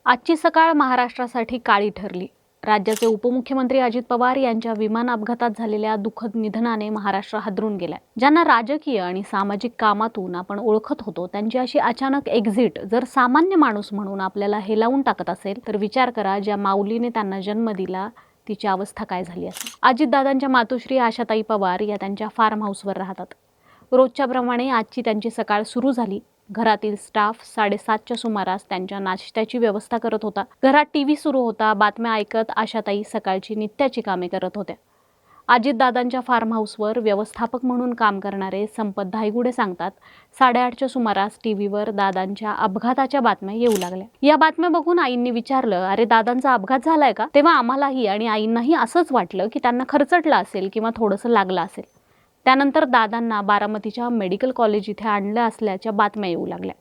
आजची सकाळ महाराष्ट्रासाठी काळी ठरली। राज्याचे उपमुख्यमंत्री अजित पवार यांच्या विमान अपघातात झालेल्या दुःखद निधनाने महाराष्ट्र हादरून गेलाय। ज्यांना राजकीय आणि सामाजिक कामातून आपण ओळखत होतो त्यांची अशी अचानक एक्झिट जर सामान्य माणूस म्हणून आपल्याला हेलावून टाकत असेल तर विचार करा, ज्या माऊलीने त्यांना जन्म दिला तिची अवस्था काय झाली असेल। अजितदादांच्या मातोश्री आशाताई पवार या त्यांच्या फार्म हाऊसवर राहतात। रोजच्या प्रमाणे आजची त्यांची सकाळ सुरू झाली। घरातील स्टाफ 7:30च्या सुमारास त्यांच्या नाश्त्याची व्यवस्था करत होता। घरात टीव्ही सुरू होता। बातम्या ऐकत आशाताई सकाळची नित्याची कामे करत होत्या। अजितदादांच्या फार्म हाऊसवर व्यवस्थापक म्हणून काम करणारे संपत धायगुडे सांगतात, 8:30च्या सुमारास टीव्हीवर दादांच्या अपघाताच्या बातम्या येऊ लागल्या। या बातम्या बघून आईंनी विचारलं, अरे दादांचा अपघात झालाय का? तेव्हा आम्हालाही आणि आईंनाही असंच वाटलं की त्यांना खरचटलं असेल किंवा थोडंसं लागलं असेल। त्यानंतर दादांना बारामतीच्या मेडिकल कॉलेज इथे आणलं असल्याच्या बातम्या येऊ लागल्या।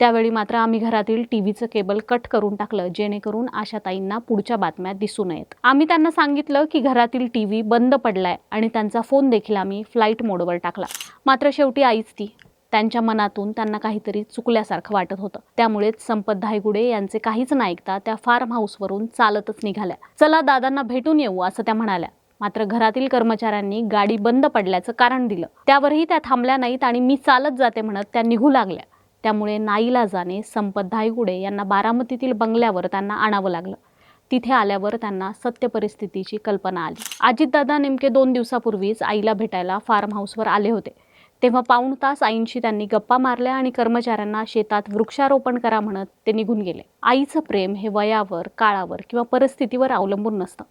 त्यावेळी मात्र आम्ही घरातील टीव्हीचं केबल कट करून टाकलं, जेणेकरून आशाताईंना पुढच्या बातम्या दिसू नयेत। आम्ही त्यांना सांगितलं की घरातील टीव्ही बंद पडलाय आणि त्यांचा फोन देखील आम्ही फ्लाईट मोडवर टाकला। मात्र शेवटी आईच ती, त्यांच्या मनातून त्यांना काहीतरी चुकल्यासारखं वाटत होतं। त्यामुळेच संपत धायगुडे यांचे काहीच न ऐकता त्या फार्म हाऊसवरून चालतच निघाल्या। चला दादांना भेटून येऊ असं त्या म्हणाल्या। मात्र घरातील कर्मचाऱ्यांनी गाडी बंद पडल्याचं कारण दिलं। त्यावरही त्या थांबल्या नाहीत आणि मी चालत जाते म्हणत त्या निघू लागल्या। त्यामुळे नाईलाजाने संपत धायगुडे यांना बारामतीतील बंगल्यावर त्यांना आणावं लागलं। तिथे आल्यावर त्यांना सत्य परिस्थितीची कल्पना आली। अजितदादा नेमके 2 दिवसापूर्वीच आईला भेटायला फार्म हाऊसवर आले होते। तेव्हा पाऊण तास आईंशी त्यांनी गप्पा मारल्या आणि कर्मचाऱ्यांना शेतात वृक्षारोपण करा म्हणत ते निघून गेले। आईचं प्रेम हे वयावर, काळावर किंवा परिस्थितीवर अवलंबून नसतं।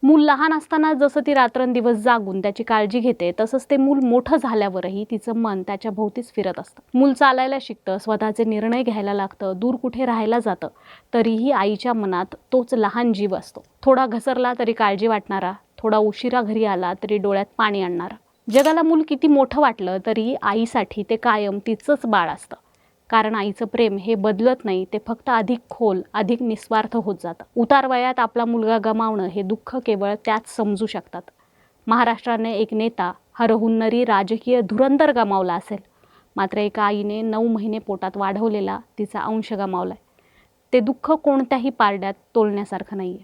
मूल लहान असताना जसं ती रात्रंदिवस जागून त्याची काळजी घेते, तसंच ते मूल मोठं झाल्यावरही तिचं मन त्याच्या भोवतीच फिरत असतं। मूल चालायला शिकतं, स्वतःचे निर्णय घ्यायला लागतं, दूर कुठे राहायला जातं, तरीही आईच्या मनात तोच लहान जीव असतो। थोडा घसरला तरी काळजी वाटणारा, थोडा उशिरा घरी आला तरी डोळ्यात पाणी आणणारा। जगाला मूल किती मोठं वाटलं तरी आईसाठी ते कायम तिचंच बाळ असतं। कारण आईचं प्रेम हे बदलत नाही, ते फक्त अधिक खोल, अधिक निस्वार्थ होत जातं। उतार वयात आपला मुलगा गमावणं हे दुःख केवळ त्याच समजू शकतात। महाराष्ट्राने एक नेता, हरहुन्नरी राजकीय धुरंधर गमावला असेल, मात्र एका आईने 9 महिने पोटात वाढवलेला तिचा अंश गमावलाय। ते दुःख कोणत्याही पारड्यात तोलण्यासारखं नाहीये।